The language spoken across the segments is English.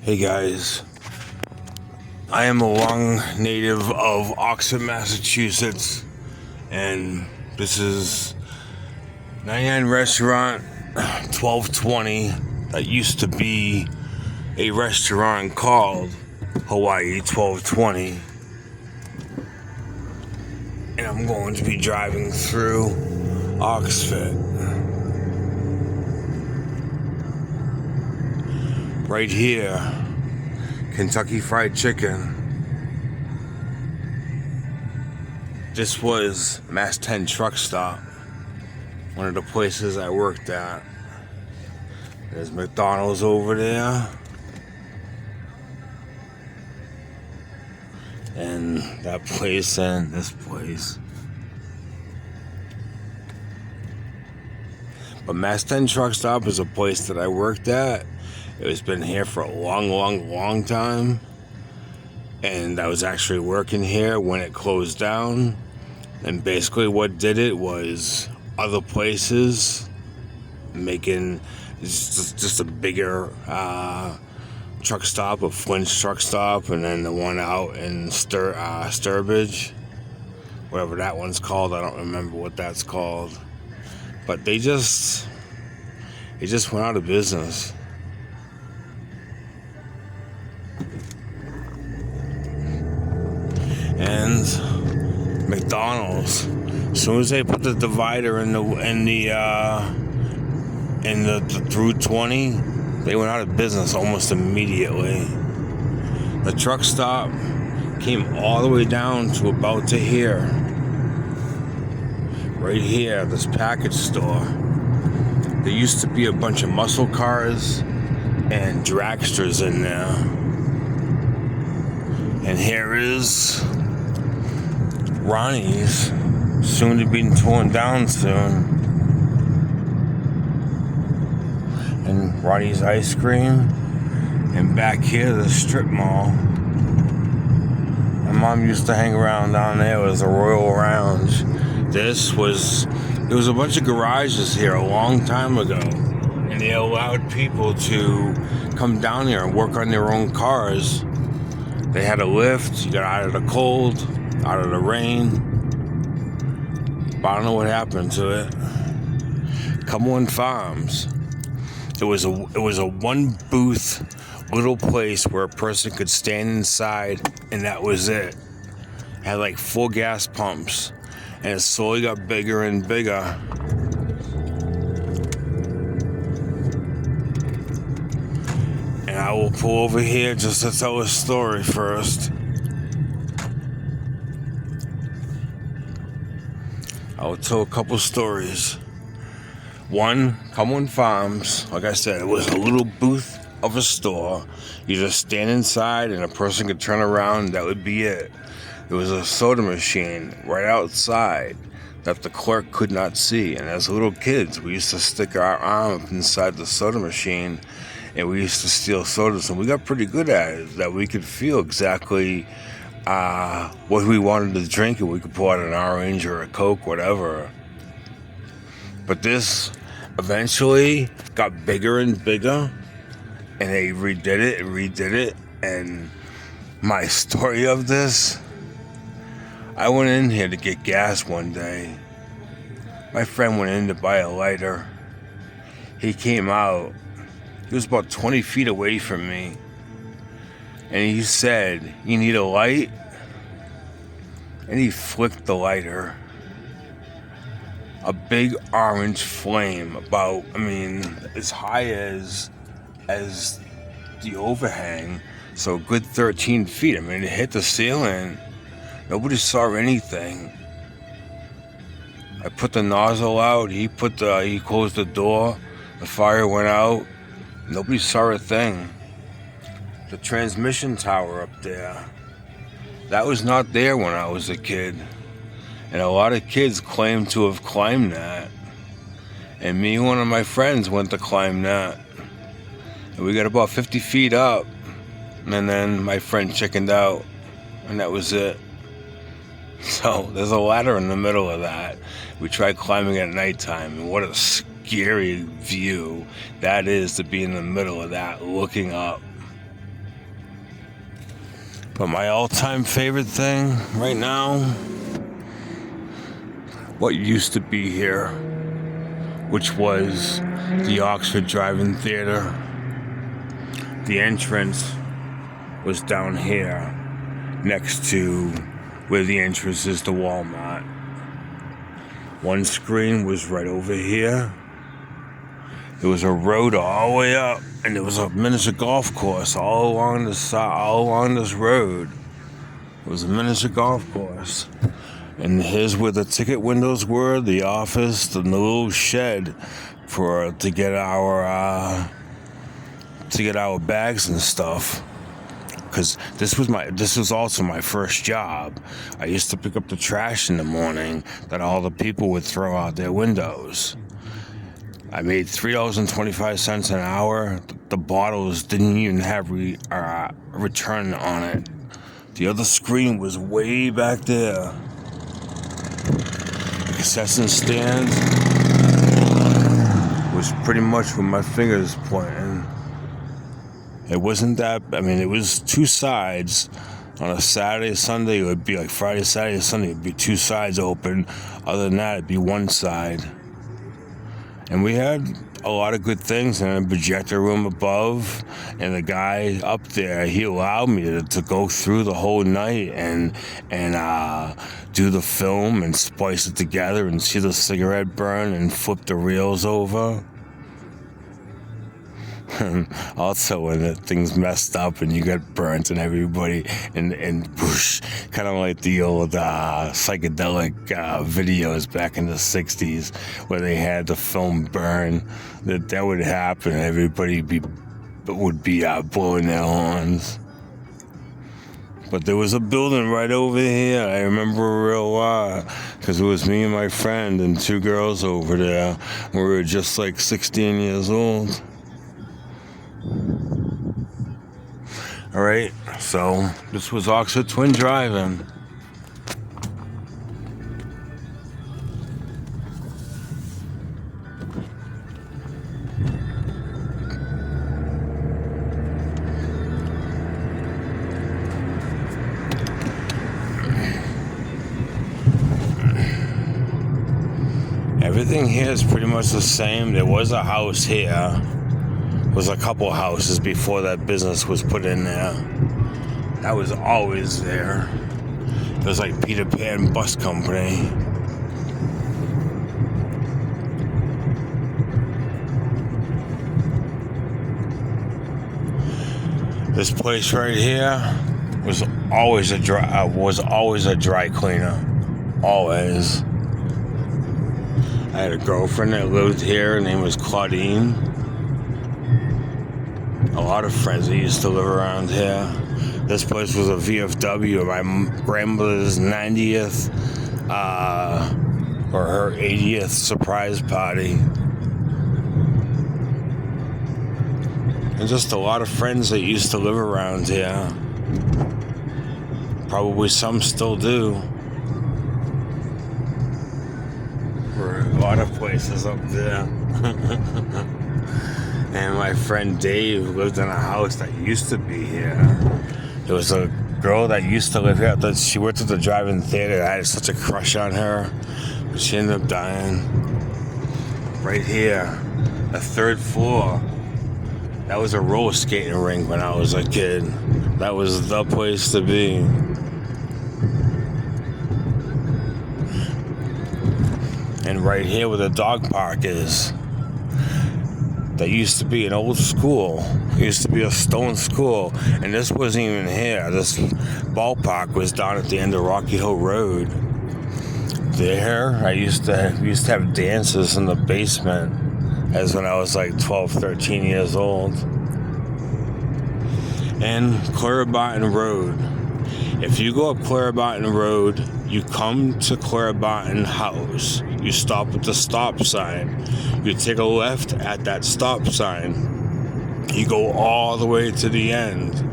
Hey guys, I am a long native of Oxford, Massachusetts, and this is 99 Restaurant 1220 that used to be a restaurant called Hawaii 1220. And I'm going to be driving through Oxford. Right here, Kentucky Fried Chicken. This was Mass 10 Truck Stop, one of the places I worked at. There's McDonald's over there. And that place and this place. But Mass 10 Truck Stop is a place that I worked at. It's been here for a long time. And I was actually working here when it closed down. And basically what did it was other places making just a bigger truck stop, a Flint's truck stop, and then the one out in Sturbridge, whatever that one's called. I don't remember what that's called. But it just went out of business. And McDonald's, as soon as they put the divider in the through 20, they went out of business almost immediately. The truck stop came all the way down to about to here. Right here, this package store. There used to be a bunch of muscle cars and dragsters in there. And here is Ronnie's, soon to be torn down soon. And Ronnie's Ice Cream. And back here, the strip mall. My mom used to hang around down there. It was a Royal Lounge. There was a bunch of garages here a long time ago. And they allowed people to come down here and work on their own cars. They had a lift. You got out of the cold, out of the rain. But I don't know what happened to it. Cumberland Farms. It was a one booth little place where a person could stand inside, and that was it. It had like 4 gas pumps, and it slowly got bigger and bigger. And I will pull over here just to tell a story first. I will tell a couple stories. One, Cumberland Farms, like I said, it was a little booth of a store. You just stand inside and a person could turn around and that would be it. There was a soda machine right outside that the clerk could not see. And as little kids, we used to stick our arm up inside the soda machine and we used to steal sodas. And we got pretty good at it, that we could feel exactly what we wanted to drink, and we could pull out an orange or a Coke, whatever. But this eventually got bigger and bigger, and they redid it. And my story of this, I went in here to get gas one day. My friend went in to buy a lighter. He came out. He was about 20 feet away from me. And he said, "You need a light?" And he flicked the lighter. A big orange flame, about, as high as the overhang. So a good 13 feet. It hit the ceiling. Nobody saw anything. I put the nozzle out. He closed the door. The fire went out. Nobody saw a thing. The transmission tower up there, that was not there when I was a kid. And a lot of kids claim to have climbed that. And me and one of my friends went to climb that. And we got about 50 feet up. And then my friend chickened out. And that was it. So there's a ladder in the middle of that. We tried climbing at nighttime. And what a scary view that is, to be in the middle of that looking up. But my all-time favorite thing right now, what used to be here, which was the Oxford Drive-In Theater. The entrance was down here, next to where the entrance is to Walmart. One screen was right over here. There was a road all the way up, and there was a miniature golf course all along the side, all along this road. It was a miniature golf course. And here's where the ticket windows were, the office, the little shed to get our bags and stuff. Because this was also my first job. I used to pick up the trash in the morning that all the people would throw out their windows. I made $3.25 an hour. The bottles didn't even have return on it. The other screen was way back there. Concession stand was pretty much where my fingers pointing. It wasn't that, it was two sides. On a Saturday, Sunday, it would be like Friday, Saturday, Sunday, it would be two sides open. Other than that, it'd be one side. And we had a lot of good things in a projector room above. And the guy up there, he allowed me to go through the whole night and do the film and splice it together and see the cigarette burn and flip the reels over. Also, when things messed up and you got burnt and everybody and whoosh, kind of like the old psychedelic videos back in the 60s where they had the film burn, that would happen. Everybody would be blowing their horns. But there was a building right over here. I remember real well because it was me and my friend and two girls over there. We were just like 16 years old. Alright, so this was Oxford Twin Drive-In. Everything here is pretty much the same. There was a house here. Was a couple houses before that business was put in there. That was always there. It was like Peter Pan Bus Company. This place right here was always a dry cleaner. Always. I had a girlfriend that lived here. Her name was Claudine. A lot of friends that used to live around here. This place was a VFW, my grandmother's 90th or her 80th surprise party. And just a lot of friends that used to live around here. Probably some still do. For a lot of places up there. And my friend Dave lived in a house that used to be here. There was a girl that used to live here. She worked at the drive-in theater. I had such a crush on her, but she ended up dying. Right here, the third floor. That was a roller skating rink when I was a kid. That was the place to be. And right here where the dog park is. That used to be an old school. It used to be a stone school. And this wasn't even here. This ballpark was down at the end of Rocky Hill Road. There, we used to have dances in the basement as when I was like 12, 13 years old. And Clara Barton Road. If you go up Clara Barton Road, you come to Clara Barton House. You stop at the stop sign. You take a left at that stop sign. You go all the way to the end.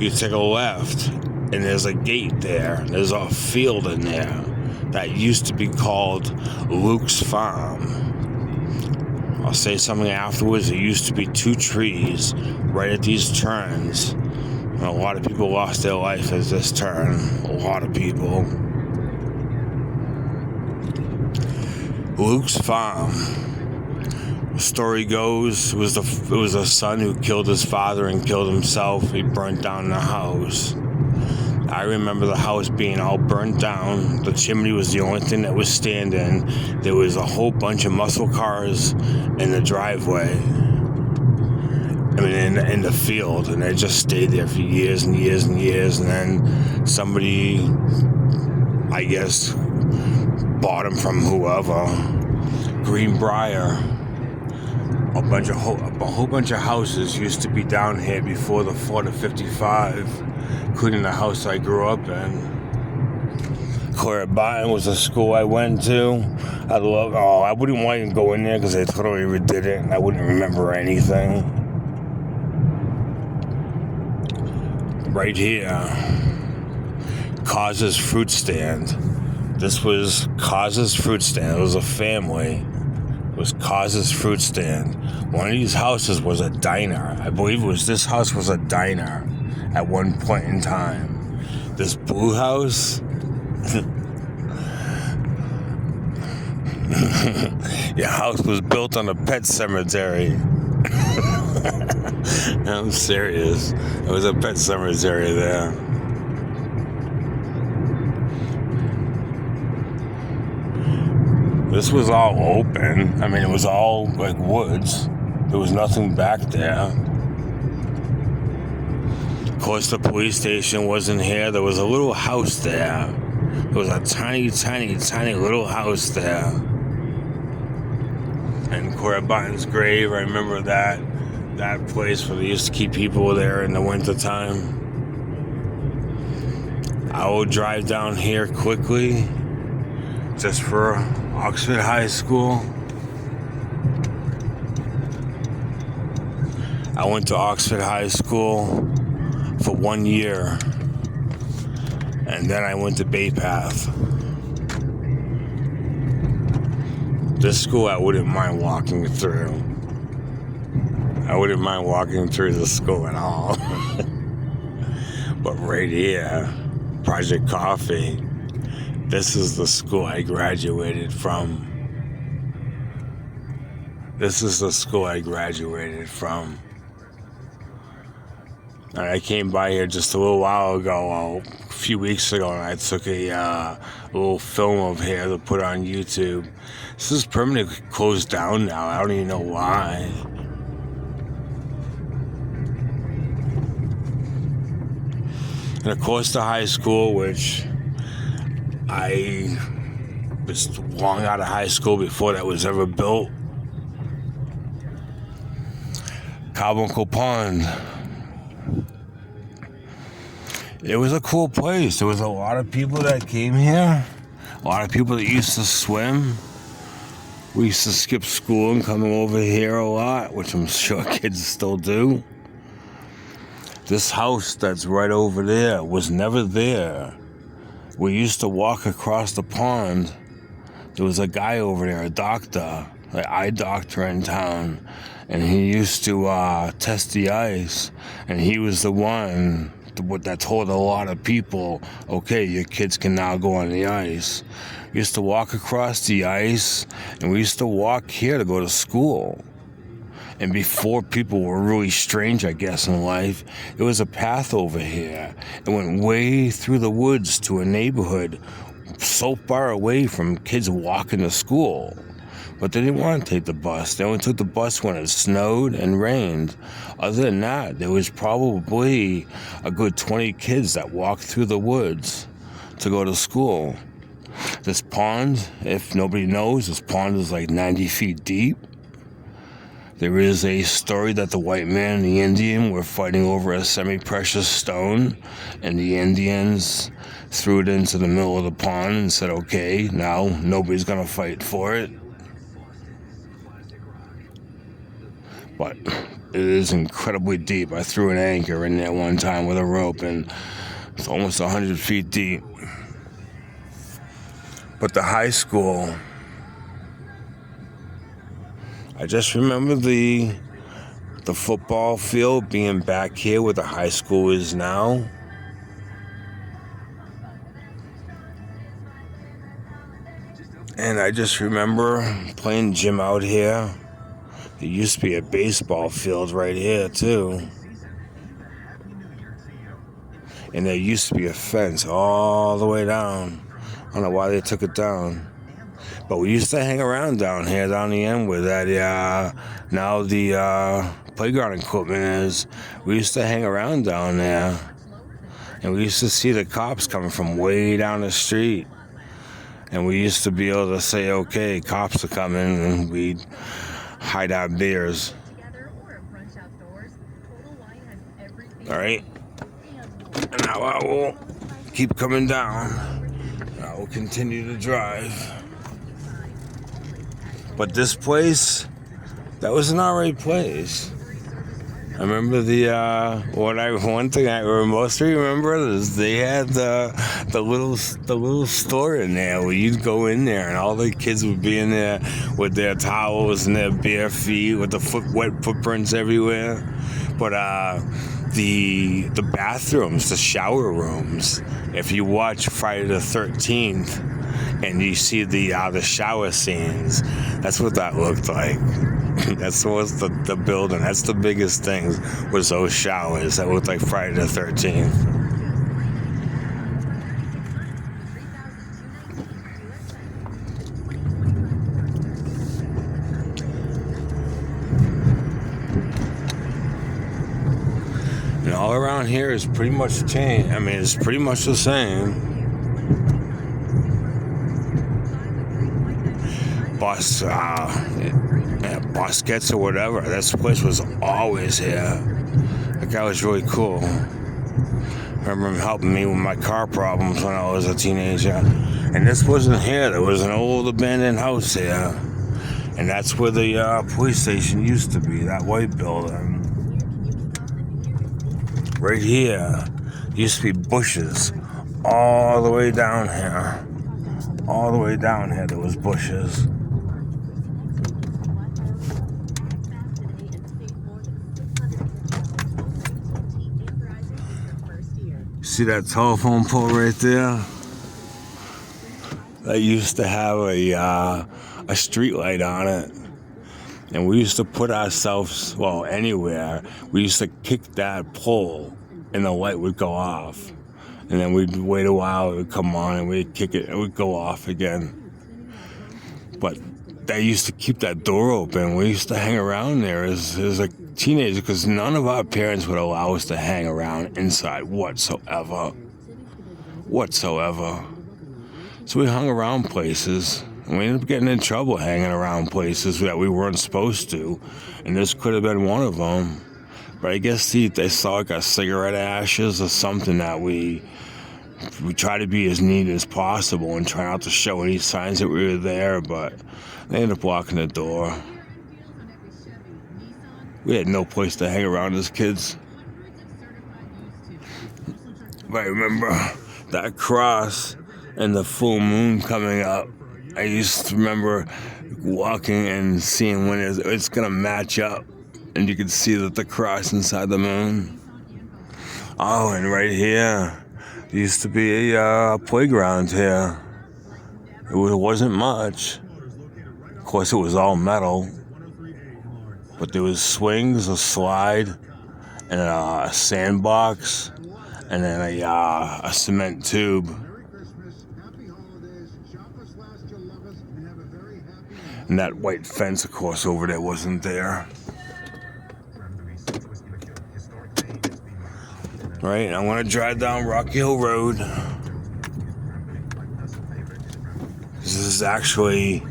You take a left, and there's a gate there. There's a field in there that used to be called Luke's Farm. I'll say something afterwards. There used to be two trees right at these turns. A lot of people lost their life as this turned. A lot of people. Luke's farm. The story goes, it was a son who killed his father and killed himself. He burnt down the house. I remember the house being all burnt down. The chimney was the only thing that was standing. There was a whole bunch of muscle cars in the driveway. I mean, in the field, and they just stayed there for years and years and years. And then somebody, I guess, bought them from whoever. Greenbrier. A whole bunch of houses used to be down here before the 4 to 55, including the house I grew up in. Clara Barton was a school I went to. I wouldn't want to go in there because they totally redid it and I wouldn't remember anything. Right here, Cause's fruit stand. This was Cause's fruit stand. It was a family. It was Cause's fruit stand. One of these houses was a diner. I believe this house was a diner at one point in time. This blue house, your house was built on a pet cemetery. I'm serious. It was a pet cemetery there. This was all open. I mean, it was all like woods. There was nothing back there. Of course, the police station wasn't here. There was a little house there. There was a tiny, tiny, tiny little house there. And Cora Barton's grave, I remember that place where they used to keep people there in the wintertime. I will drive down here quickly just for Oxford High School. I went to Oxford High School for 1 year, and then I went to Bay Path. This school I wouldn't mind walking through. I wouldn't mind walking through the school at all. But right here, Project Coffee, this is the school I graduated from. This is the school I graduated from. And I came by here just a little while ago, a few weeks ago, and I took a little film of here to put on YouTube. This is permanently closed down now. I don't even know why. And of course the high school, which I was long out of high school before that was ever built. Carbuncle Pond. It was a cool place. There was a lot of people that came here. A lot of people that used to swim. We used to skip school and come over here a lot, which I'm sure kids still do. This house that's right over there was never there. We used to walk across the pond. There was a guy over there, a doctor, an eye doctor in town, and he used to test the ice, and he was the one that told a lot of people, okay, your kids can now go on the ice. We used to walk across the ice, and we used to walk here to go to school. And before people were really strange, I guess, in life, there was a path over here. It went way through the woods to a neighborhood so far away from kids walking to school. But they didn't want to take the bus. They only took the bus when it snowed and rained. Other than that, there was probably a good 20 kids that walked through the woods to go to school. This pond, if nobody knows, this pond is like 90 feet deep. There is a story that the white man and the Indian were fighting over a semi-precious stone, and the Indians threw it into the middle of the pond and said, okay, now nobody's going to fight for it. But it is incredibly deep. I threw an anchor in there one time with a rope, and it's almost 100 feet deep. But the high school, I just remember the the football field being back here where the high school is now. And I just remember playing gym out here. There used to be a baseball field right here too. And there used to be a fence all the way down. I don't know why they took it down. But we used to hang around down here, down the end where that, now the playground equipment is. We used to hang around down there. And we used to see the cops coming from way down the street. And we used to be able to say, okay, cops are coming, and we'd hide our beers. All right. And now I will keep coming down. I will continue to drive. But this place, that was an alright place. I remember one thing I mostly remember is they had the little store in there where you'd go in there and all the kids would be in there with their towels and their bare feet with the wet footprints everywhere. But the bathrooms, the shower rooms, if you watch Friday the 13th and you see the shower scenes, that's what that looked like. That's what's the building. That's the biggest thing was those showers that looked like Friday the 13th. And all around here is pretty much changed. I mean, it's pretty much the same. Bosquets or whatever. That place was always here. That guy was really cool. I remember him helping me with my car problems when I was a teenager. And this wasn't here. There was an old abandoned house here. And that's where the police station used to be, that white building. Right here used to be bushes all the way down here. All the way down here there was bushes. See that telephone pole right there? That used to have a street light on it. And we used to put ourselves, anywhere. We used to kick that pole and the light would go off. And then we'd wait a while, it would come on and we'd kick it and it would go off again. But they used to keep that door open. We used to hang around there as a teenager because none of our parents would allow us to hang around inside whatsoever. So we hung around places, and we ended up getting in trouble hanging around places that we weren't supposed to, and this could have been one of them. But I guess they saw like our cigarette ashes or something that we try to be as neat as possible and try not to show any signs that we were there, but they ended up locking the door. We had no place to hang around as kids. But I remember that cross and the full moon coming up. I used to remember walking and seeing when it's going to match up. And you could see that the cross inside the moon. Oh, and right here, there used to be a playground here. It wasn't much. Of course, it was all metal. But there was swings, a slide, and a sandbox, and then a cement tube. And that white fence, of course, over there wasn't there. Right, I'm going to drive down Rocky Hill Road. This is actually...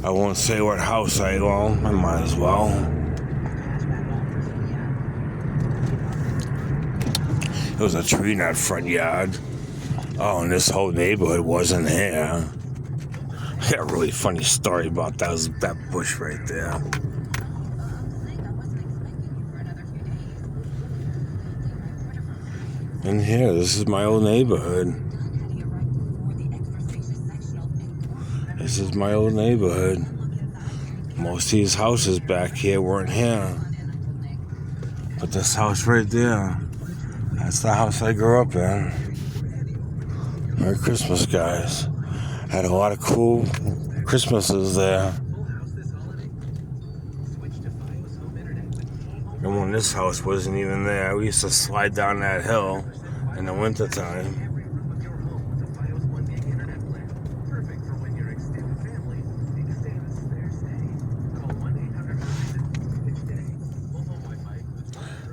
I won't say what house I might as well. There was a tree in that front yard. Oh, and this whole neighborhood wasn't here. I got a really funny story about that bush right there. And here, this is my old neighborhood. And This is my old neighborhood. Most of these houses back here weren't here. But this house right there, that's the house I grew up in. Merry Christmas, guys. Had a lot of cool Christmases there. And when this house wasn't even there, we used to slide down that hill in the wintertime.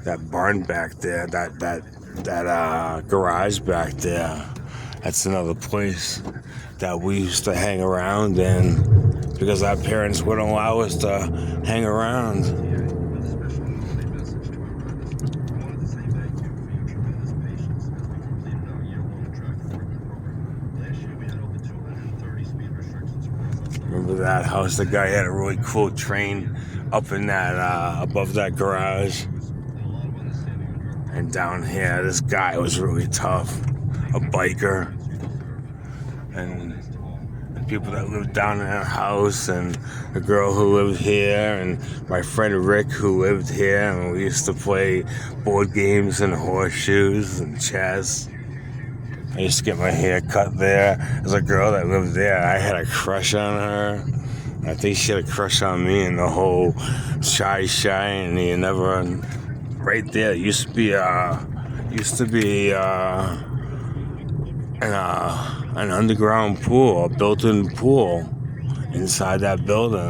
That barn back there, that garage back there, that's another place that we used to hang around in because our parents wouldn't allow us to hang around. Remember that house? The guy had a really cool train up in that, above that garage. And down here, this guy was really tough, a biker. And people that lived down in our house, and the girl who lived here, and my friend Rick who lived here, and we used to play board games and horseshoes and chess. I used to get my hair cut there. There's a girl that lived there. I had a crush on her. I think she had a crush on me, and the whole shy, and you never. Right there used to be an underground pool, a built-in pool inside that building.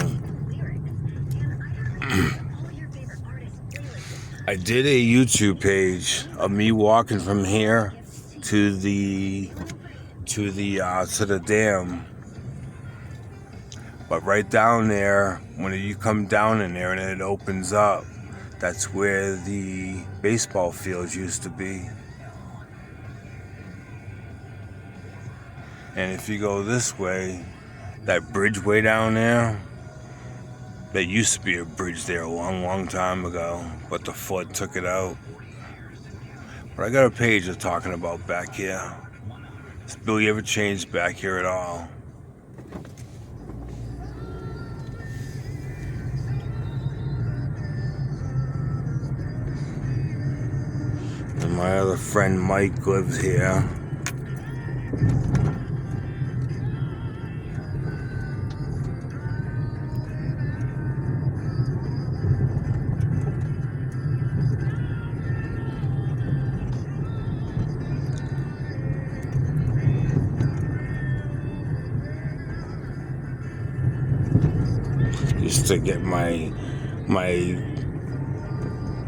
I did a YouTube page of me walking from here to the dam. But right down there, when you come down in there and it opens up, that's where the baseball fields used to be. And if you go this way, that bridge way down there, there used to be a bridge there a long, long time ago, but the flood took it out. But I got a page of talking about back here. Has Billy ever changed back here at all? And my other friend Mike lives here. Used to get my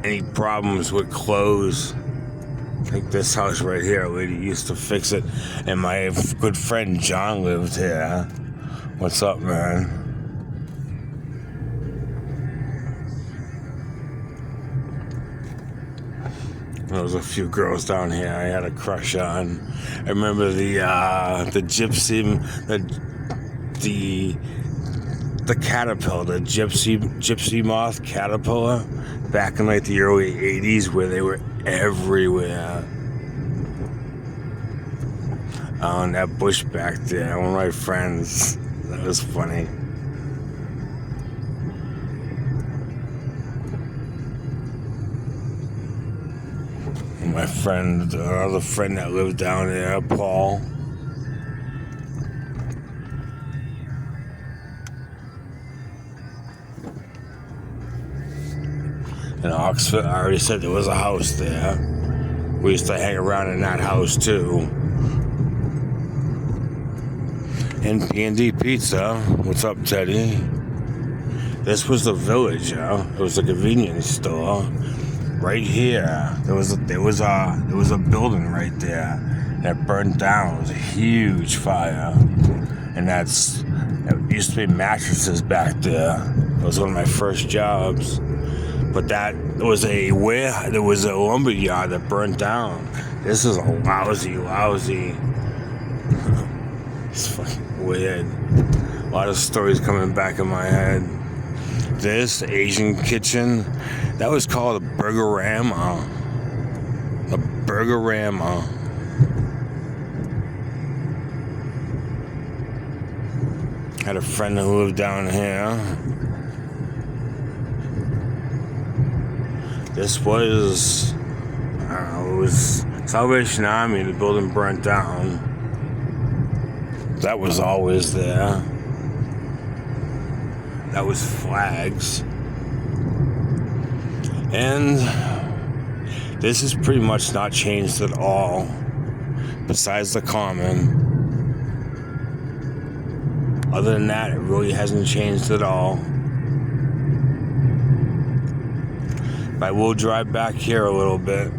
any problems with clothes. Like this house right here, a lady used to fix it, and my good friend John lived here. What's up, man? There was a few girls down here I had a crush on. I remember the gypsy, the caterpillar, the gypsy moth caterpillar, back in like the early 80s, where they were everywhere. On that bush back there, one of my friends, that was funny. And my friend, another friend that lived down there, Paul. In Oxford, I already said there was a house there. We used to hang around in that house too. And P&D Pizza, what's up, Teddy? This was the village, yo. It was a convenience store. Right here, there was a building right there that burned down. It was a huge fire, and there used to be mattresses back there. It was one of my first jobs. But there was a lumber yard that burned down. This is a lousy. It's fucking weird. A lot of stories coming back in my head. This Asian kitchen, that was called a Burgerama. A Burgerama. Had a friend who lived down here. This was, I don't know, it was Salvation Army. The building burnt down. That was always there. That was flags. And this has pretty much not changed at all, besides the common. Other than that, it really hasn't changed at all. But I will drive back here a little bit.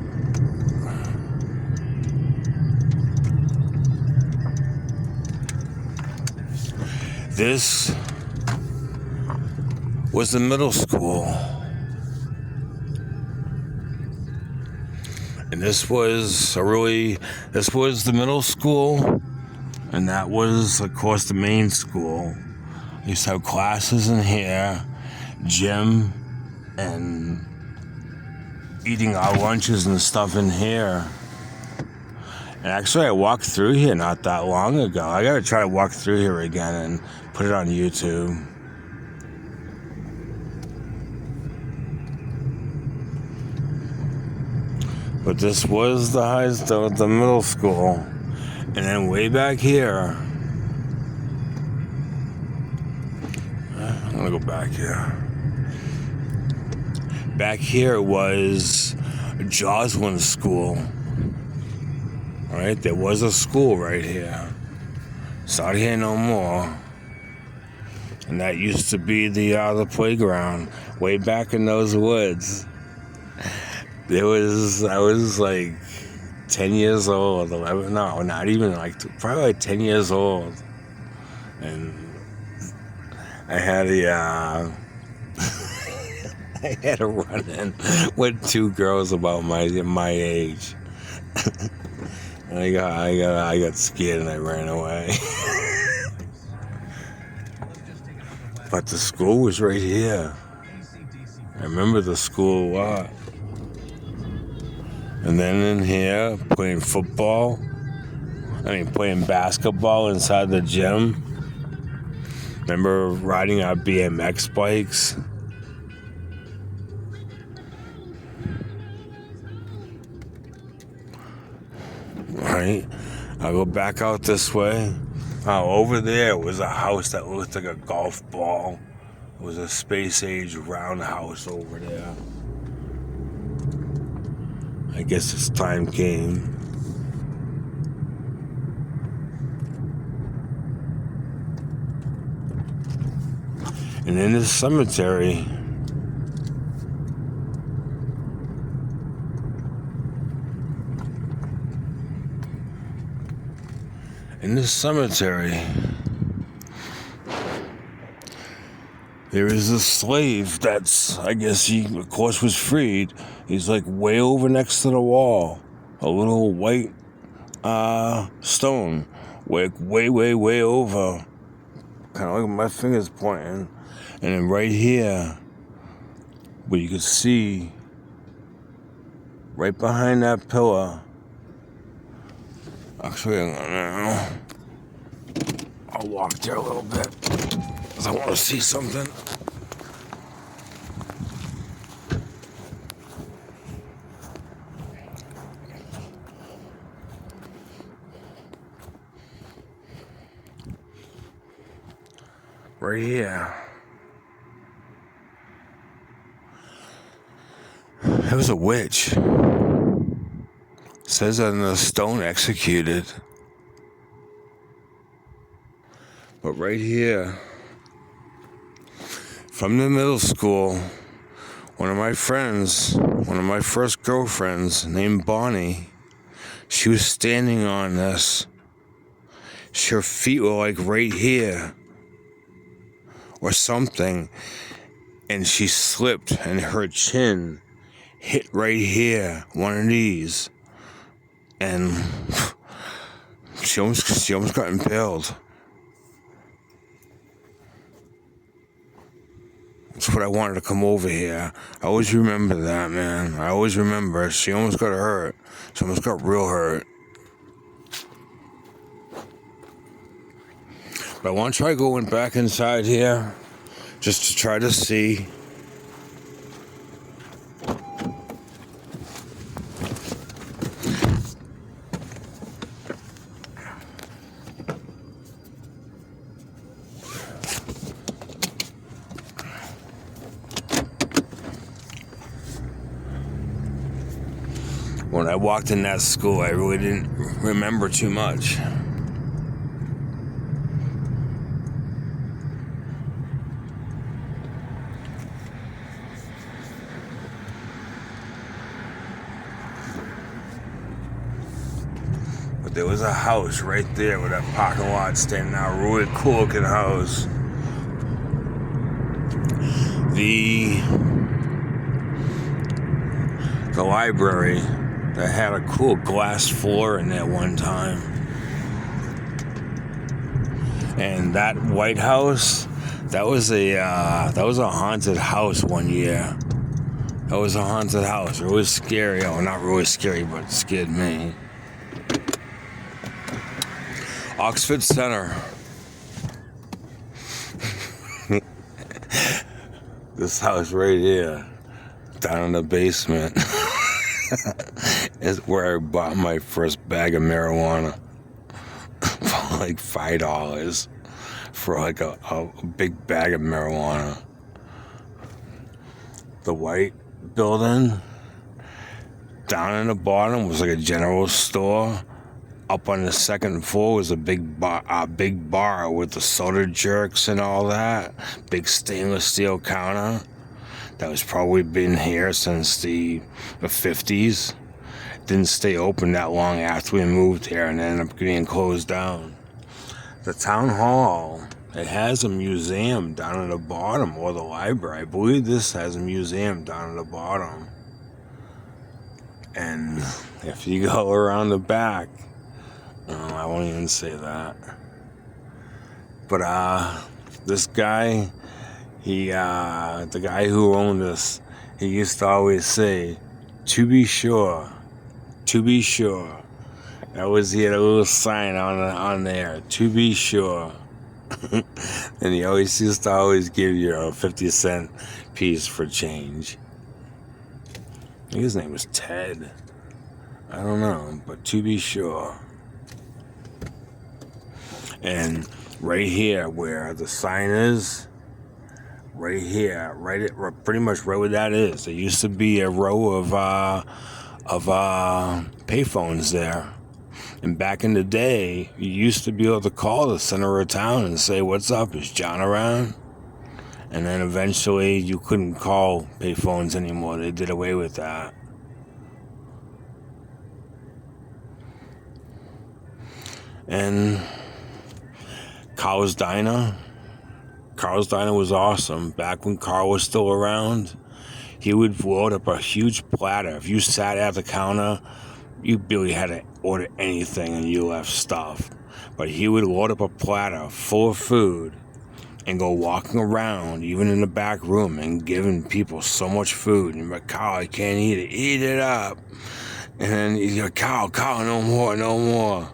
This was the middle school. And this was the middle school. And that was, of course, the main school. I used to have classes in here, gym, and eating our lunches and stuff in here. And actually, I walked through here not that long ago. I gotta try to walk through here again and put it on YouTube. But this was the middle school. And then way back here, I'm gonna go back here. Back here was Joslin School. All right, there was a school right here. It's not here no more. And that used to be the playground way back in those woods. I was like 10 years old, 11, no, not even probably like 10 years old. And I had I had a run-in with two girls about my age. And I got scared and I ran away. But the school was right here. I remember the school a lot. And then in here, playing basketball inside the gym. Remember riding our BMX bikes. Right? I'll go back out this way. Over there was a house that looked like a golf ball. It was a space-age roundhouse over there. I guess its time came. And in this cemetery, there is a slave that's, I guess he, of course, was freed. He's like way over next to the wall. A little white stone. Way over. Kind of like my fingers pointing. And then right here, where you can see, right behind that pillar. Actually, I'll walk there a little bit. Because I want to see something. Right here. It was a witch. It says on the stone executed. But right here, from the middle school, one of my first girlfriends named Bonnie, she was standing on this. Her feet were like right here or something, and she slipped and her chin hit right here, one of these, and she almost got impaled. That's what I wanted to come over here. I always remember that, man. I always remember. She almost got hurt. She almost got real hurt. But I want to try going back inside here just to try to see. When I walked in that school, I really didn't remember too much. But there was a house right there with that parking lot standing out, really cool looking house. The library that had a cool glass floor in there one time. And that White House, that was a haunted house one year. That was a haunted house. It was scary. Oh, not really scary, but it scared me. Oxford Center. This house right here, down in the basement, is where I bought my first bag of marijuana for like $5 for like a big bag of marijuana. The white building down in the bottom was like a general store. Up on the second floor was a big bar with the soda jerks and all that. Big stainless steel counter that was probably been here since the 50s. Didn't stay open that long after we moved here and ended up getting closed down. The town hall, it has a museum down at the bottom, or the library. I believe this has a museum down at the bottom. And if you go around the back, I won't even say that. But this guy, the guy who owned this, he used to always say, "To be sure, to be sure." That was, he had a little sign on there, "To be sure." And he always used to give you a 50-cent piece for change. I think his name was Ted. I don't know, but to be sure. And right here where the sign is, right here, pretty much right where that is, there used to be a row of payphones there. And back in the day, you used to be able to call the center of town and say, "What's up? Is John around?" And then eventually you couldn't call payphones anymore. They did away with that. And Carl's Diner was awesome. Back when Carl was still around, he would load up a huge platter. If you sat at the counter, you barely had to order anything and you left stuff. But he would load up a platter full of food and go walking around, even in the back room, and giving people so much food. And you're like, "Carl, I can't eat it. Eat it up." And then he's like, Carl, no more, no more.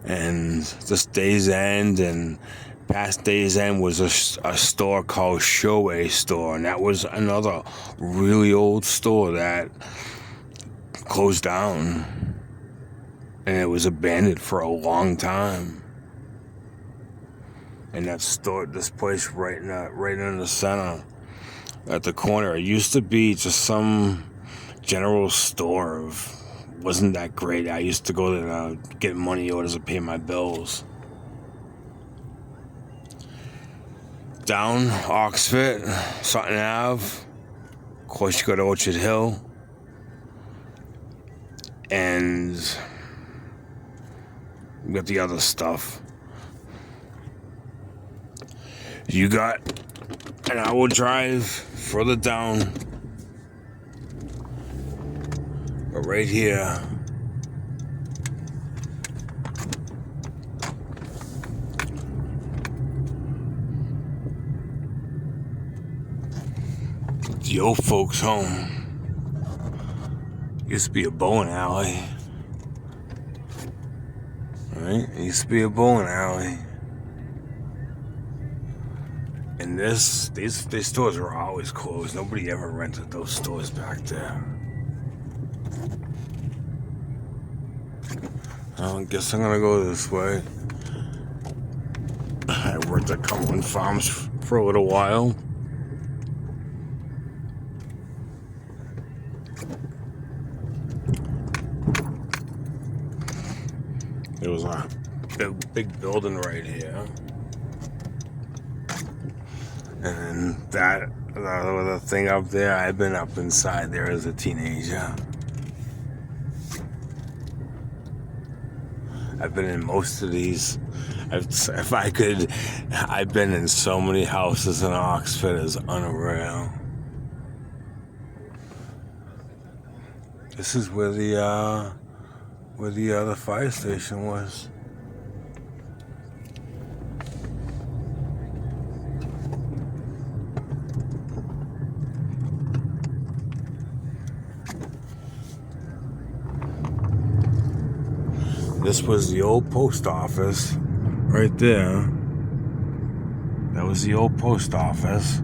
And this Days End and past Days End was a store called Showway Store, and that was another really old store that closed down, and it was abandoned for a long time. And that store, this place right in the center, at the corner, it used to be just some general store. Wasn't that great. I used to go there to get money orders to pay my bills. Down Oxford, Sutton Ave. Of course, you go to Orchard Hill. And you got the other stuff. You got an hour drive further down. But right here, the old folks' home. Used to be a bowling alley. Right? It used to be a bowling alley. And these stores were always closed. Nobody ever rented those stores back there. I guess I'm gonna go this way. I worked at Cumberland Farms for a little while. There was a big building right here. And that other thing up there, I've been up inside there as a teenager. I've been in most of these. I've been in so many houses in Oxford, it's unreal. This is where the other fire station was. This was the old post office right there. That was the old post office.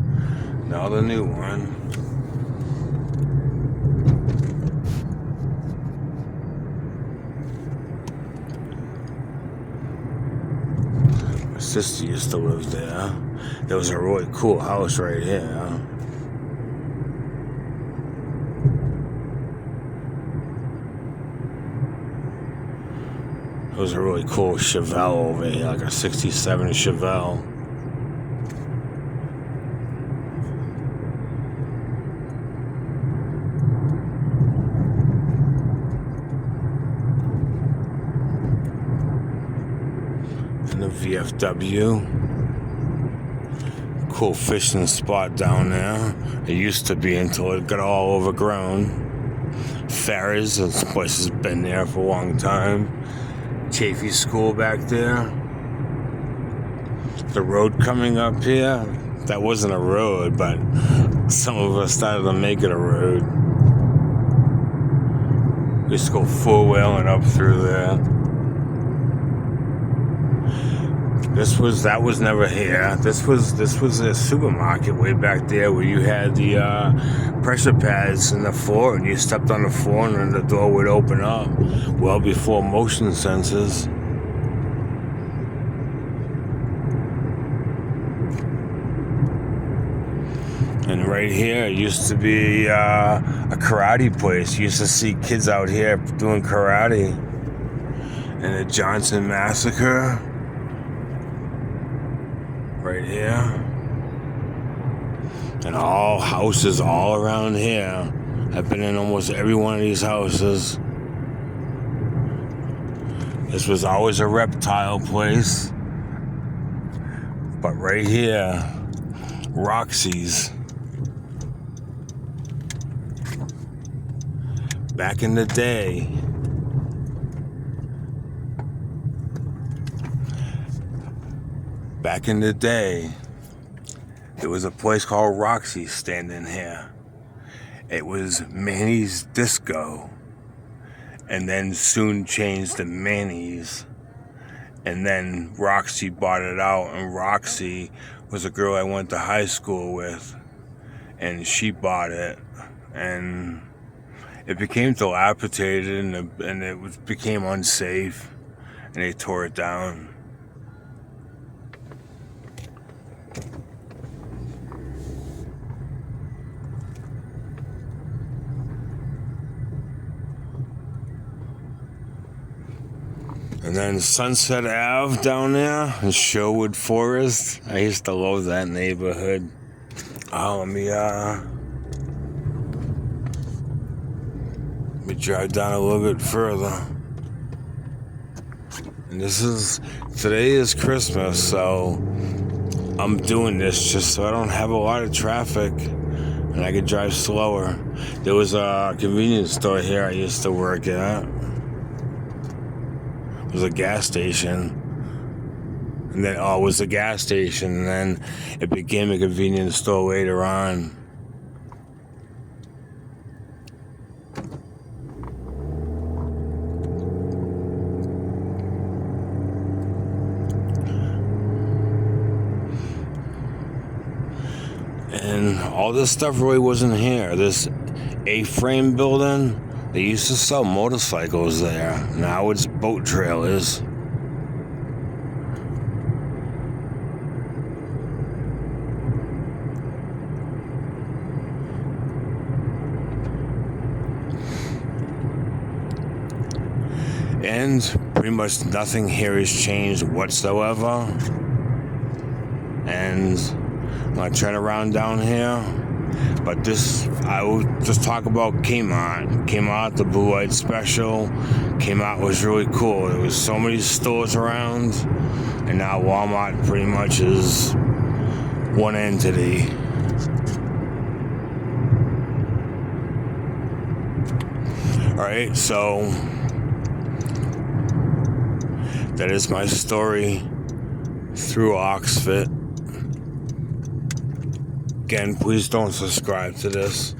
Now the new one. My sister used to live there. There was a really cool house right here. It was a really cool Chevelle over here, like a 67 Chevelle. And the VFW. Cool fishing spot down there. It used to be until it got all overgrown. Ferris, this place has been there for a long time. Chafee School back there. The road coming up here, that wasn't a road, but some of us started to make it a road. We used to go four-wheeling up through there. That was never here. This was a supermarket way back there where you had the pressure pads in the floor, and you stepped on the floor and then the door would open up. Well before motion sensors. And right here used to be a karate place. You used to see kids out here doing karate. And the Johnson Massacre. Right here. And all houses all around here. I've been in almost every one of these houses. This was always a reptile place. But right here, Roxy's. Back in the day, there was a place called Roxy's standing here. It was Manny's Disco, and then soon changed to Manny's. And then Roxy bought it out, and Roxy was a girl I went to high school with, and she bought it, and it became dilapidated, and it became unsafe, and they tore it down. And then Sunset Ave down there in Sherwood Forest. I used to love that neighborhood. Let me drive down a little bit further. And today is Christmas, so I'm doing this just so I don't have a lot of traffic and I can drive slower. There was a convenience store here I used to work at. It was a gas station. And then, it was a gas station, and then it became a convenience store later on. And all this stuff really wasn't here. This A-frame building, they used to sell motorcycles there. Now it's boat trailers. And pretty much nothing here has changed whatsoever. And I'm gonna turn around down here. But I will just talk about Kmart. Kmart, the Blue Light Special. Kmart was really cool. There was so many stores around. And now Walmart pretty much is one entity. Alright, so that is my story through Oxford. Again, please don't subscribe to this.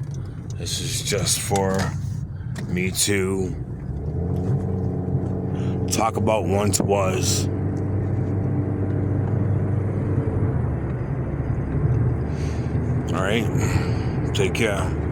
This is just for me to talk about once was. Alright, take care.